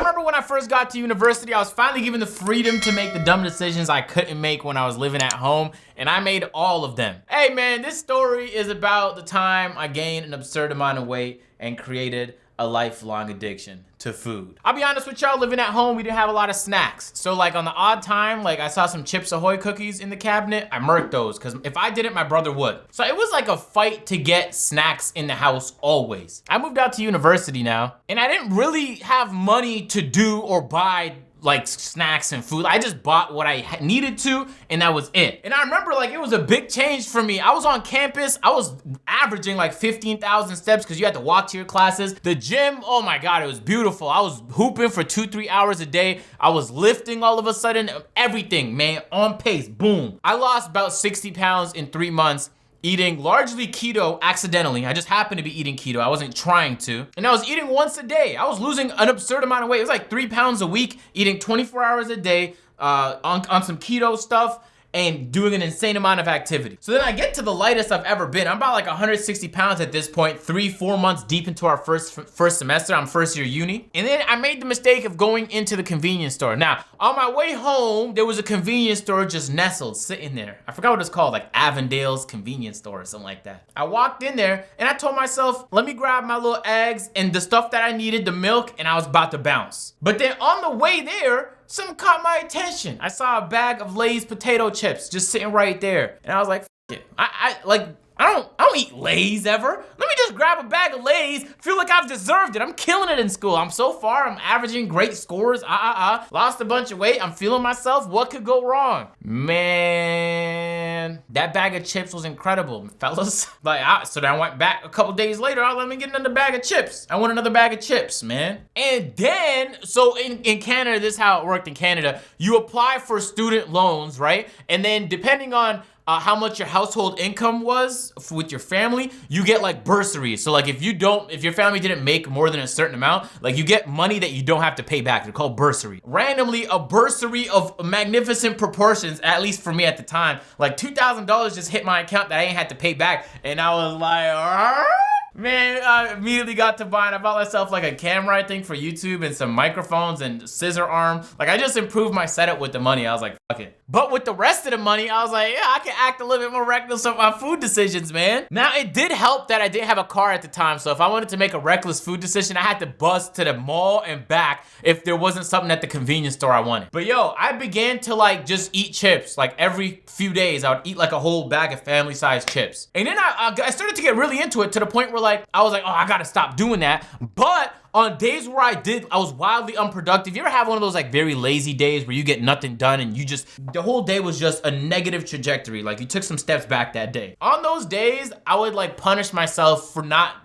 remember when I first got to university, I was finally given the freedom to make the dumb decisions I couldn't make when I was living at home, and I made all of them. Hey man, this story is about the time I gained an absurd amount of weight and created a lifelong addiction to food. I'll be honest with y'all, living at home, we didn't have a lot of snacks. So like on the odd time, like I saw some Chips Ahoy cookies in the cabinet, I murked those, because if I didn't, my brother would. So it was like a fight to get snacks in the house always. I moved out to university now, and I didn't really have money to do or buy like snacks and food. I just bought what I needed to, and that was it. And I remember like it was a big change for me. I was on campus, I was averaging like 15,000 steps because you had to walk to your classes. The gym, oh my God, it was beautiful. I was hooping for 2-3 hours a day. I was lifting all of a sudden, everything, man, on pace, boom. I lost about 60 pounds in 3 months, eating largely keto accidentally. I just happened to be eating keto. I wasn't trying to. And I was eating once a day. I was losing an absurd amount of weight. It was like 3 pounds a week, eating 24 hours a day on some keto stuff, and doing an insane amount of activity. So then I get to the lightest I've ever been. I'm about like 160 pounds at this point, 3-4 months deep into our first semester. I'm first year uni. And then I made the mistake of going into the convenience store. Now, on my way home, there was a convenience store just nestled, sitting there. I forgot what it's called, like Avondale's convenience store or something like that. I walked in there and I told myself, let me grab my little eggs and the stuff that I needed, the milk, and I was about to bounce. But then on the way there, something caught my attention. I saw a bag of Lay's potato chips just sitting right there. And I was like, F it. I don't eat Lay's ever. Let me just grab a bag of Lay's, feel like I've deserved it. I'm killing it in school. I'm averaging great scores. Lost a bunch of weight. I'm feeling myself. What could go wrong? Man, that bag of chips was incredible, fellas. So then I went back a couple days later. Let me get another bag of chips. I want another bag of chips, man. And then, so in Canada, this is how it worked in Canada. You apply for student loans, right? And then depending on how much your household income was with your family, you get like bursaries. So like if your family didn't make more than a certain amount, like you get money that you don't have to pay back. They're called bursary. Randomly, a bursary of magnificent proportions, at least for me at the time, like $2,000 just hit my account that I ain't had to pay back. And I was like, "Arr?" Man, I immediately got to buying. I bought myself like a camera, I think, for YouTube and some microphones and scissor arm. Like I just improved my setup with the money. I was like, fuck it. But with the rest of the money, I was like, yeah, I can act a little bit more reckless with my food decisions, man. Now, it did help that I didn't have a car at the time. So if I wanted to make a reckless food decision, I had to buzz to the mall and back if there wasn't something at the convenience store I wanted. But yo, I began to like just eat chips. Like every few days, I would eat like a whole bag of family-sized chips. And then I started to get really into it to the point where like, I was like, oh, I gotta stop doing that. But on days where I was wildly unproductive. You ever have one of those like very lazy days where you get nothing done and the whole day was just a negative trajectory? Like you took some steps back that day. On those days, I would like punish myself for not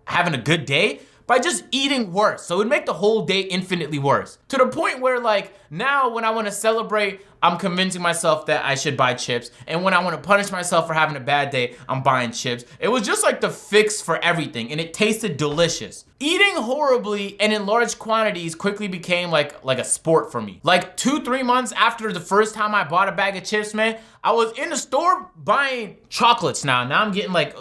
having a good day by just eating worse. So it would make the whole day infinitely worse. To the point where like now when I want to celebrate, I'm convincing myself that I should buy chips. And when I want to punish myself for having a bad day, I'm buying chips. It was just like the fix for everything, and it tasted delicious. Eating horribly and in large quantities quickly became like a sport for me. Like 2-3 months after the first time I bought a bag of chips, man, I was in the store buying chocolates now. Now I'm getting like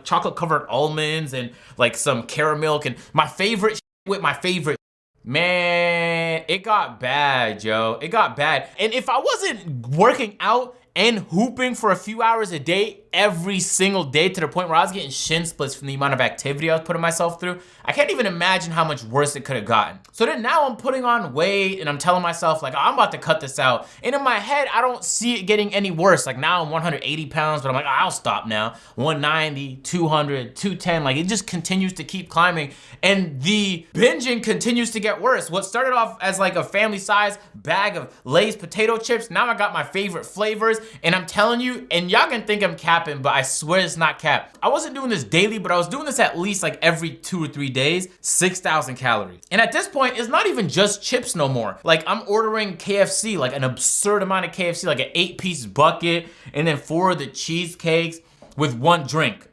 chocolate covered almonds and like some caramel and my favorite with my favorite. Man, it got bad, yo. It got bad. And if I wasn't working out and hooping for a few hours a day every single day to the point where I was getting shin splits from the amount of activity I was putting myself through, I can't even imagine how much worse it could have gotten. So then now I'm putting on weight and I'm telling myself like, I'm about to cut this out. And in my head, I don't see it getting any worse. Like now I'm 180 pounds, but I'm like, I'll stop now. 190, 200, 210, like it just continues to keep climbing. And the binging continues to get worse. What started off as like a family size bag of Lay's potato chips, now I got my favorite flavors. And I'm telling you, and y'all can think I'm capping, but I swear it's not cap. I wasn't doing this daily, but I was doing this at least like every 2 or 3 days, 6,000 calories. And at this point, it's not even just chips no more. Like I'm ordering KFC, like an absurd amount of KFC, like an 8-piece bucket, and then 4 of the cheesecakes with 1 drink.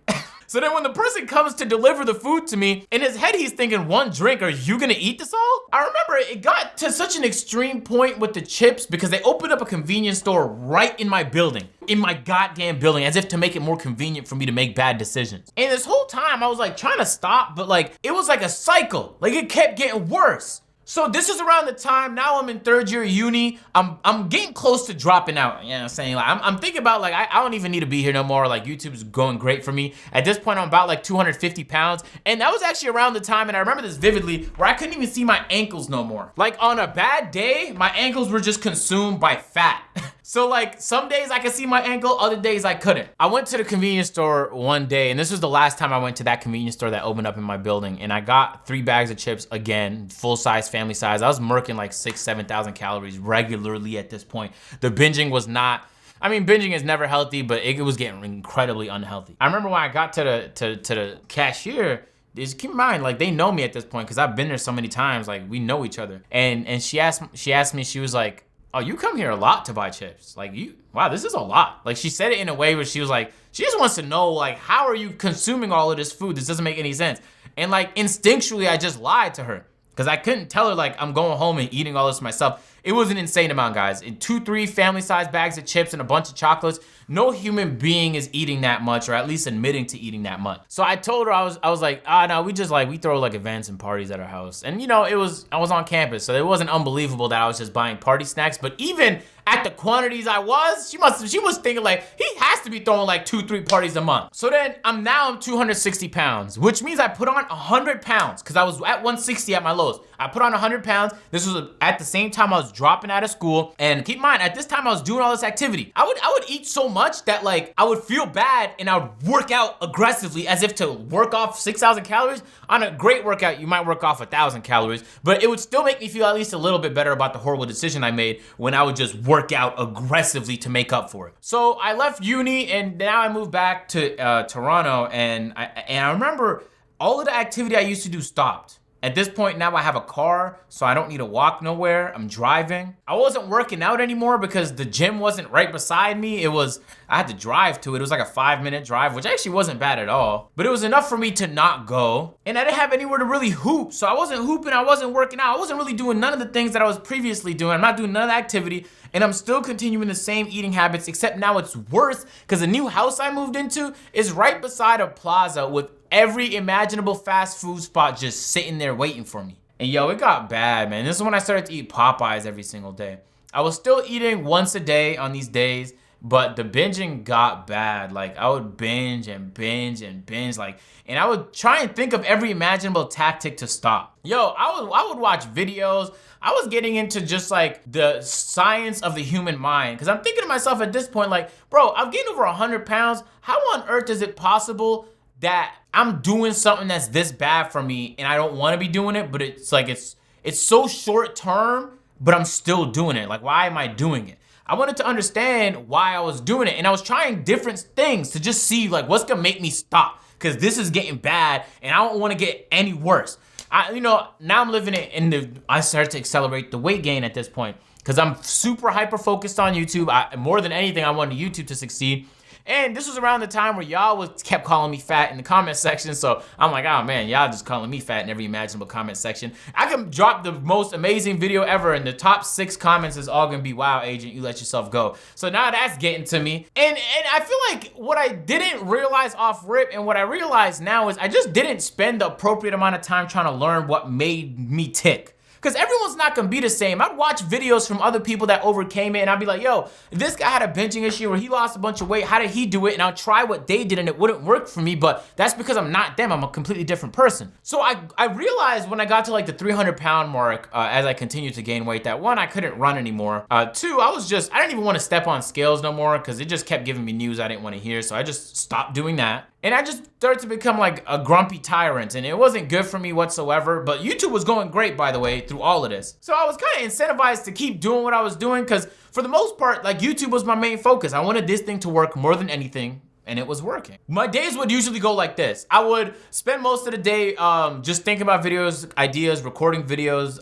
So then when the person comes to deliver the food to me, in his head he's thinking, 1 drink, are you gonna eat this all? I remember it got to such an extreme point with the chips because they opened up a convenience store right in my building. In my goddamn building, as if to make it more convenient for me to make bad decisions. And this whole time I was like trying to stop, but like it was like a cycle. Like it kept getting worse. So this is around the time, now I'm in 3rd year of uni. I'm getting close to dropping out. You know what I'm saying? Like I'm thinking about like, I don't even need to be here no more. Like YouTube's going great for me. At this point, I'm about like 250 pounds. And that was actually around the time, and I remember this vividly, where I couldn't even see my ankles no more. Like on a bad day, my ankles were just consumed by fat. So like some days I could see my ankle, other days I couldn't. I went to the convenience store one day, and this was the last time I went to that convenience store that opened up in my building, and I got 3 bags of chips, again, full size, family size. I was murking like 7,000 calories regularly at this point. The binging was not, I mean, binging is never healthy, but it was getting incredibly unhealthy. I remember when I got to the cashier, just keep in mind, like they know me at this point because I've been there so many times, like we know each other. And she asked me, she was like, oh, you come here a lot to buy chips. Like wow, this is a lot. Like she said it in a way where she was like, she just wants to know like, how are you consuming all of this food? This doesn't make any sense. And like instinctually, I just lied to her because I couldn't tell her like I'm going home and eating all this myself. It was an insane amount, guys. In 2-3 family-sized bags of chips and a bunch of chocolates, no human being is eating that much, or at least admitting to eating that much. So I told her, I was like, no, we just like, we throw like events and parties at our house. And you know, I was on campus, so it wasn't unbelievable that I was just buying party snacks. But even at the quantities I was, she was thinking like, he has to be throwing like 2-3 parties a month. So then I'm 260 pounds, which means I put on 100 pounds because I was at 160 at my lowest. I put on 100 pounds. This was at the same time I was dropping out of school. And keep in mind, at this time I was doing all this activity. I would eat so much that like I would feel bad and I would work out aggressively as if to work off 6,000 calories. On a great workout, you might work off 1,000 calories, but it would still make me feel at least a little bit better about the horrible decision I made when I would just work out aggressively to make up for it. So I left uni and now I moved back to Toronto, and I remember all of the activity I used to do stopped. At this point now I have a car, so I don't need to walk nowhere. I'm driving. I wasn't working out anymore because the gym wasn't right beside me. I had to drive to it. It was like a 5-minute drive, which actually wasn't bad at all. But it was enough for me to not go. And I didn't have anywhere to really hoop. So I wasn't hooping, I wasn't working out. I wasn't really doing none of the things that I was previously doing. I'm not doing none of the activity. And I'm still continuing the same eating habits, except now it's worse because the new house I moved into is right beside a plaza with every imaginable fast food spot just sitting there waiting for me. And yo, it got bad, man. This is when I started to eat Popeyes every single day. I was still eating once a day on these days, but the binging got bad. Like I would binge and binge and binge, like, and I would try and think of every imaginable tactic to stop. Yo, I would watch videos. I was getting into just like the science of the human mind, because I'm thinking to myself at this point, like, bro, I've gained over 100 pounds. How on earth is it possible that I'm doing something that's this bad for me and I don't want to be doing it, but it's like it's so short term, but I'm still doing it? Like, why am I doing it? I wanted to understand why I was doing it, and I was trying different things to just see like what's gonna make me stop, because this is getting bad and I don't want to get any worse. Now I'm living it I started to accelerate the weight gain at this point because I'm super hyper focused on YouTube. More than anything, I wanted YouTube to succeed. And this was around the time where y'all kept calling me fat in the comment section. So I'm like, oh man, y'all just calling me fat in every imaginable comment section. I can drop the most amazing video ever and the top 6 comments is all gonna be, wow, Agent, you let yourself go. So now that's getting to me. And I feel like what I didn't realize off rip and what I realize now is I just didn't spend the appropriate amount of time trying to learn what made me tick. Because everyone's not gonna be the same. I'd watch videos from other people that overcame it and I'd be like, yo, this guy had a binging issue where he lost a bunch of weight. How did he do it? And I'll try what they did and it wouldn't work for me, but that's because I'm not them. I'm a completely different person. So I realized when I got to like the 300-pound mark, as I continued to gain weight, that 1, I couldn't run anymore. 2, I didn't even want to step on scales no more because it just kept giving me news I didn't want to hear. So I just stopped doing that. And I just started to become like a grumpy tyrant, and it wasn't good for me whatsoever. But YouTube was going great, by the way, through all of this. So I was kind of incentivized to keep doing what I was doing because for the most part, like YouTube was my main focus. I wanted this thing to work more than anything, and it was working. My days would usually go like this. I would spend most of the day just thinking about videos, ideas, recording videos.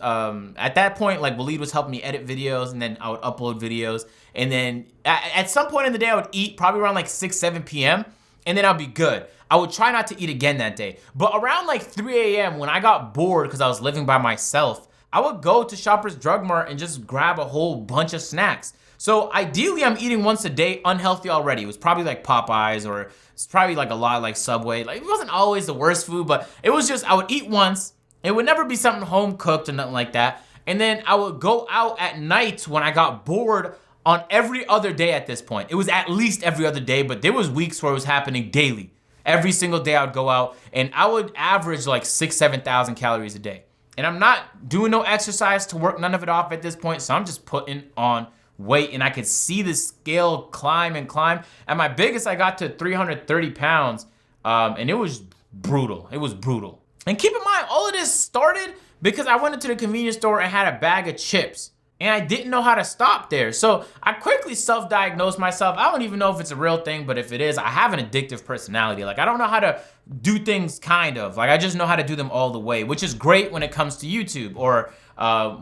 At that point, like Waleed was helping me edit videos, and then I would upload videos. And then at some point in the day, I would eat probably around like 6-7 p.m. and then I'll be good. I would try not to eat again that day. But around like 3 a.m. when I got bored because I was living by myself, I would go to Shoppers Drug Mart and just grab a whole bunch of snacks. So ideally I'm eating once a day, unhealthy already. It was probably like Popeyes, or it's probably like a lot like Subway. Like it wasn't always the worst food, but it was just, I would eat once It would never be something home cooked or nothing like that. And then I would go out at night when I got bored on every other day at this point. It was at least every other day, but there was weeks where it was happening daily. Every single day I would go out and I would average like 6,000 to 7,000 calories a day. And I'm not doing no exercise to work none of it off at this point, so I'm just putting on weight, and I could see the scale climb and climb. At my biggest, I got to 330 pounds, and it was brutal. It was brutal. And keep in mind, all of this started because I went into the convenience store and had a bag of chips. And I didn't know how to stop there. So I quickly self-diagnosed myself. I don't even know if it's a real thing, but if it is, I have an addictive personality. Like, I don't know how to do things kind of. Like, I just know how to do them all the way, which is great when it comes to YouTube or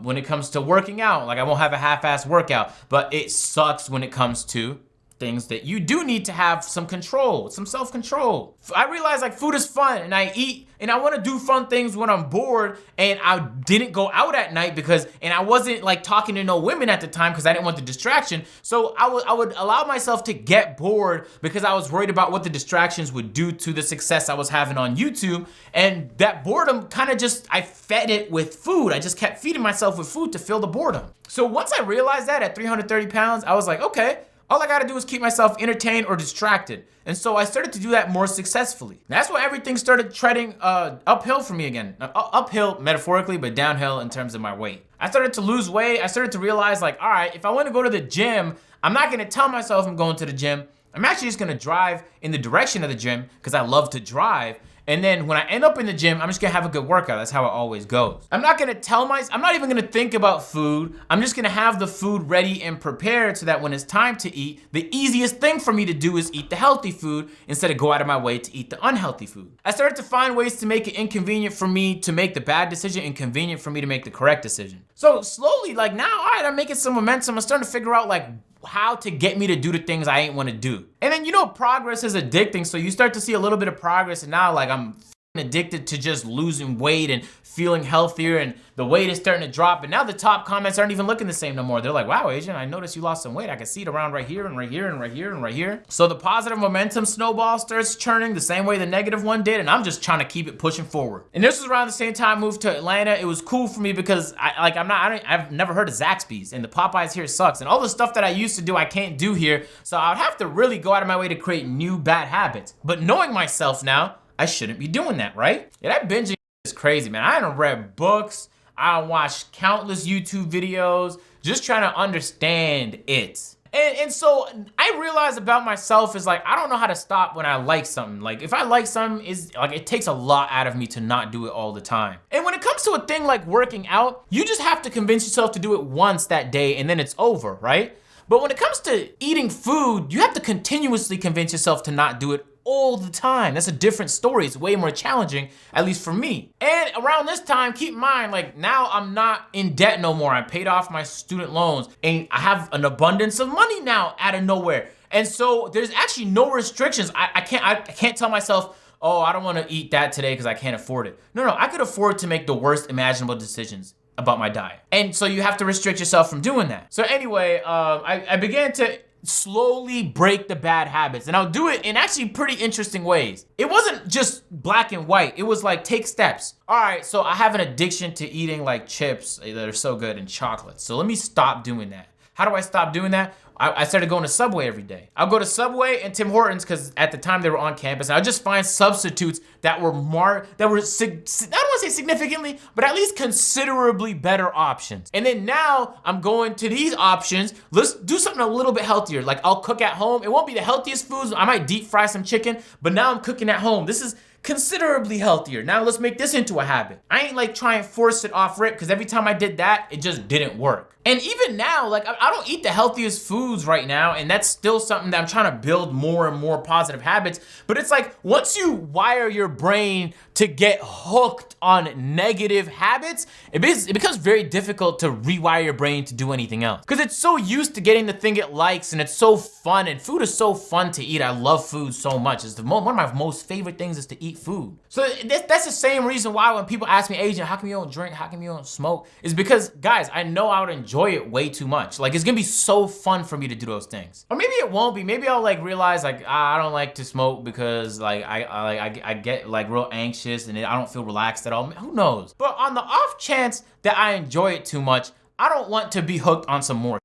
when it comes to working out. Like, I won't have a half-assed workout, but it sucks when it comes to things that you do need to have some control, some self-control. I realize like food is fun and I eat and I want to do fun things when I'm bored, and I didn't go out at night and I wasn't like talking to no women at the time because I didn't want the distraction. So I would allow myself to get bored because I was worried about what the distractions would do to the success I was having on YouTube. And that boredom kind of just, I fed it with food. I just kept feeding myself with food to fill the boredom. So once I realized that at 330 pounds, I was like, okay, all I gotta do is keep myself entertained or distracted. And so I started to do that more successfully. That's why everything started treading uphill for me again. Uphill metaphorically, but downhill in terms of my weight. I started to lose weight. I started to realize like, all right, if I want to go to the gym, I'm not gonna tell myself I'm going to the gym. I'm actually just gonna drive in the direction of the gym because I love to drive. And then when I end up in the gym, I'm just gonna have a good workout. That's how it always goes. I'm not gonna I'm not even gonna think about food. I'm just gonna have the food ready and prepared so that when it's time to eat, the easiest thing for me to do is eat the healthy food instead of go out of my way to eat the unhealthy food. I started to find ways to make it inconvenient for me to make the bad decision and convenient for me to make the correct decision. So slowly, like now, all right, I'm making some momentum. I'm starting to figure out like how to get me to do the things I ain't want to do. And then, you know, progress is addicting. So you start to see a little bit of progress, and now like I'm addicted to just losing weight and feeling healthier, and the weight is starting to drop. And now the top comments aren't even looking the same no more. They're like, wow, Agian, I noticed you lost some weight. I can see it around right here and right here and right here and right here. So the positive momentum snowball starts churning the same way the negative one did, and I'm just trying to keep it pushing forward. And this was around the same time I moved to Atlanta. It was cool for me because I've never heard of Zaxby's, and the Popeyes here sucks. And all the stuff that I used to do, I can't do here. So I would have to really go out of my way to create new bad habits. But knowing myself now, I shouldn't be doing that, right? Yeah, that binging is crazy, man. I done read books. I watched countless YouTube videos just trying to understand it. And so I realized about myself is like, I don't know how to stop when I like something. Like if I like something, is like it takes a lot out of me to not do it all the time. And when it comes to a thing like working out, you just have to convince yourself to do it once that day and then it's over, right? But when it comes to eating food, you have to continuously convince yourself to not do it all the time. That's a different story. It's way more challenging, at least for me. And around this time, keep in mind, like now I'm not in debt no more. I paid off my student loans and I have an abundance of money now out of nowhere. And so there's actually no restrictions. I can't tell myself, oh, I don't want to eat that today because I can't afford it. No, I could afford to make the worst imaginable decisions about my diet. And so you have to restrict yourself from doing that. So anyway, I began to slowly break the bad habits, and I'll do it in actually pretty interesting ways. It wasn't just black and white. It was like, take steps. All right, so I have an addiction to eating like chips that are so good and chocolate. So let me stop doing that. How do I stop doing that? I started going to Subway every day. I'll go to Subway and Tim Hortons because at the time they were on campus. And I'll just find substitutes that were I don't want to say significantly, but at least considerably better options. And then now I'm going to these options. Let's do something a little bit healthier. Like I'll cook at home. It won't be the healthiest foods. I might deep fry some chicken, but now I'm cooking at home. This is considerably healthier. Now let's make this into a habit. I ain't like try and force it off rip because every time I did that, it just didn't work. And even now, like I don't eat the healthiest foods right now, and that's still something that I'm trying to build more and more positive habits. But it's like once you wire your brain to get hooked on negative habits, it becomes very difficult to rewire your brain to do anything else. Because it's so used to getting the thing it likes, and it's so fun, and food is so fun to eat. I love food so much. It's one of my most favorite things is to eat eat food. So that's the same reason why when people ask me, Agent, how come you don't drink? How come you don't smoke? Is because, guys, I know I would enjoy it way too much. Like, it's gonna be so fun for me to do those things. Or maybe it won't be. Maybe I'll like realize like I don't like to smoke because like I get like real anxious and I don't feel relaxed at all. Who knows? But on the off chance that I enjoy it too much, I don't want to be hooked on some more.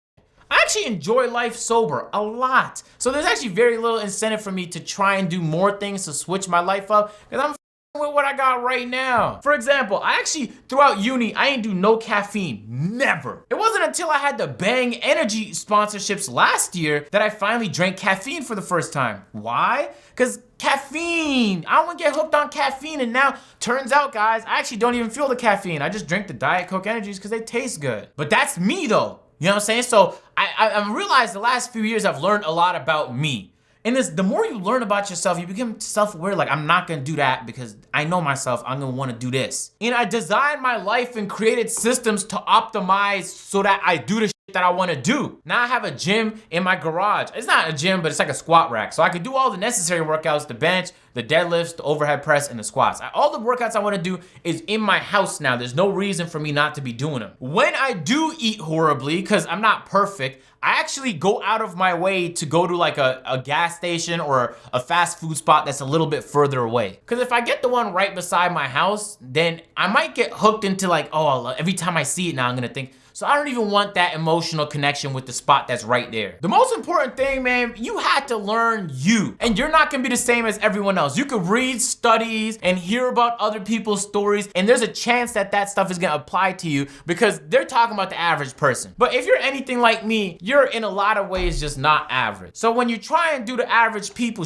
I actually enjoy life sober a lot. So there's actually very little incentive for me to try and do more things to switch my life up because I'm with what I got right now. For example, I actually, throughout uni, I ain't do no caffeine, never. It wasn't until I had the Bang Energy sponsorships last year that I finally drank caffeine for the first time. Why? Because caffeine, I don't want to get hooked on caffeine, and now, turns out, guys, I actually don't even feel the caffeine. I just drink the Diet Coke Energies because they taste good. But that's me though, you know what I'm saying? So I realized the last few years I've learned a lot about me. And the more you learn about yourself, you become self-aware. Like, I'm not gonna do that because I know myself, I'm gonna wanna do this. And I designed my life and created systems to optimize so that I do the shit that I wanna do. Now I have a gym in my garage. It's not a gym, but it's like a squat rack. So I can do all the necessary workouts, the bench, the deadlifts, the overhead press, and the squats. All the workouts I wanna do is in my house now. There's no reason for me not to be doing them. When I do eat horribly, because I'm not perfect, I actually go out of my way to go to like a gas station or a fast food spot that's a little bit further away. Because if I get the one right beside my house, then I might get hooked into like, oh, every time I see it now, I'm gonna think, so I don't even want that emotional connection with the spot that's right there. The most important thing, man, you had to learn you. And you're not gonna be the same as everyone else. You could read studies and hear about other people's stories, and there's a chance that that stuff is gonna apply to you because they're talking about the average person. But if you're anything like me, you're in a lot of ways just not average. So when you try and do the average people,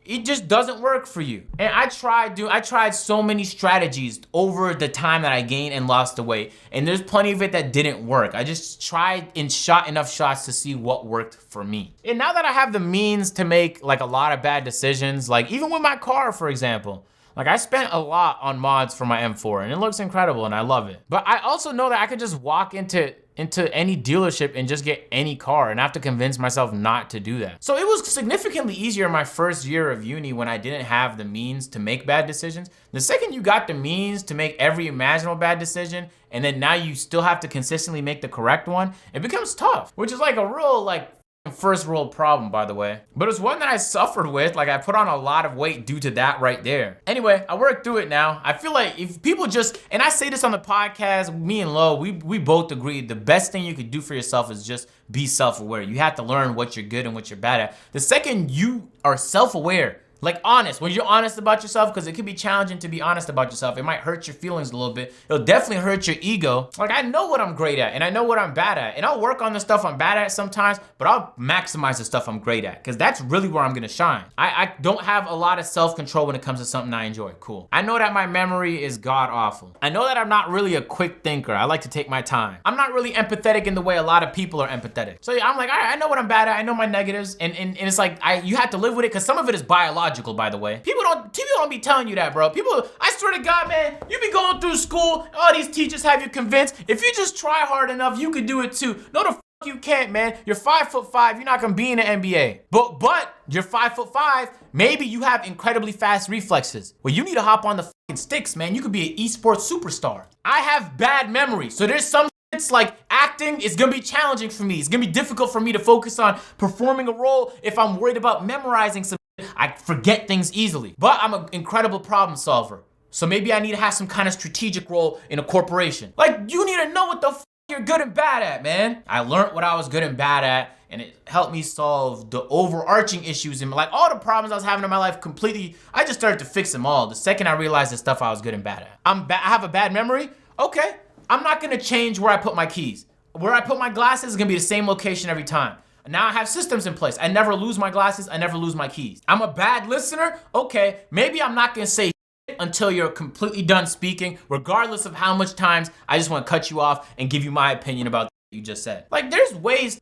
it just doesn't work for you. And I tried so many strategies over the time that I gained and lost the weight. And there's plenty of it that didn't work. I just tried and shot enough shots to see what worked for me. And now that I have the means to make like a lot of bad decisions, like even with my car, for example, like I spent a lot on mods for my M4 and it looks incredible and I love it. But I also know that I could just walk into any dealership and just get any car and I have to convince myself not to do that. So it was significantly easier my first year of uni when I didn't have the means to make bad decisions. The second you got the means to make every imaginable bad decision and then now you still have to consistently make the correct one, it becomes tough, which is like a real like first world problem, by the way. But it's one that I suffered with. Like I put on a lot of weight due to that right there. Anyway, I worked through it now. I feel like if people just, and I say this on the podcast, me and Lo, we both agree the best thing you could do for yourself is just be self-aware. You have to learn what you're good and what you're bad at. The second you are self-aware, like honest, when you're honest about yourself, because it can be challenging to be honest about yourself. It might hurt your feelings a little bit. It'll definitely hurt your ego. Like I know what I'm great at and I know what I'm bad at. And I'll work on the stuff I'm bad at sometimes, but I'll maximize the stuff I'm great at because that's really where I'm gonna shine. I don't have a lot of self-control when it comes to something I enjoy. Cool. I know that my memory is god awful. I know that I'm not really a quick thinker. I like to take my time. I'm not really empathetic in the way a lot of people are empathetic. So I'm like, all right, I know what I'm bad at. I know my negatives. And it's like, you have to live with it because some of it is biological, by the way. People don't be telling you that, bro. People, I swear to God, man, you be going through school, all these teachers have you convinced, if you just try hard enough, you could do it too. No, the you can't, man. You're 5'5", you're not gonna be in the NBA. But you're 5'5", maybe you have incredibly fast reflexes. Well, you need to hop on the fucking sticks, man. You could be an esports superstar. I have bad memory, so there's some it's like acting is gonna be challenging for me. It's gonna be difficult for me to focus on performing a role if I'm worried about memorizing some. I forget things easily, but I'm an incredible problem solver. So maybe I need to have some kind of strategic role in a corporation. Like you need to know what the f you're good and bad at, man. I learned what I was good and bad at and it helped me solve the overarching issues in like all the problems I was having in my life completely. I just started to fix them all the second I realized the stuff I was good and bad at. I have a bad memory. Okay, I'm not gonna change where I put my keys. Where I put my glasses is gonna be the same location every time. Now I have systems in place. I never lose my glasses. I never lose my keys. I'm a bad listener. Okay, maybe I'm not gonna say shit until you're completely done speaking, regardless of how much times I just wanna cut you off and give you my opinion about what you just said. Like there's ways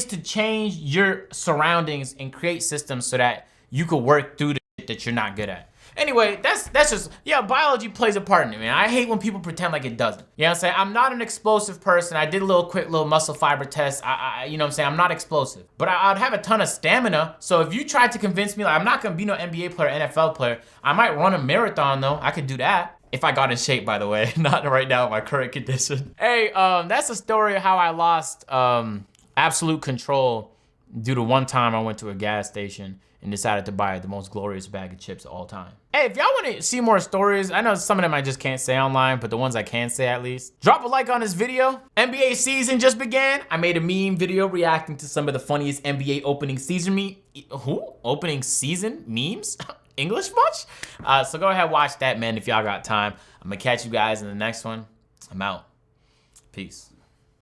to change your surroundings and create systems so that you could work through the shit that you're not good at. Anyway, that's just, yeah, biology plays a part in it, man. I hate when people pretend like it doesn't. You know what I'm saying? I'm not an explosive person. I did a little quick little muscle fiber test. You know what I'm saying? I'm not explosive, but I'd have a ton of stamina. So if you tried to convince me, like, I'm not gonna be no NBA player, NFL player, I might run a marathon though. I could do that. If I got in shape, by the way, not right now in my current condition. Hey, that's a story of how I lost absolute control due to one time I went to a gas station and decided to buy the most glorious bag of chips of all time. Hey, if y'all want to see more stories, I know some of them I just can't say online, but the ones I can say at least, drop a like on this video. NBA season just began. I made a meme video reacting to some of the funniest NBA opening season opening season memes? English much? So go ahead, watch that, man, if y'all got time. I'm gonna catch you guys in the next one. I'm out. Peace.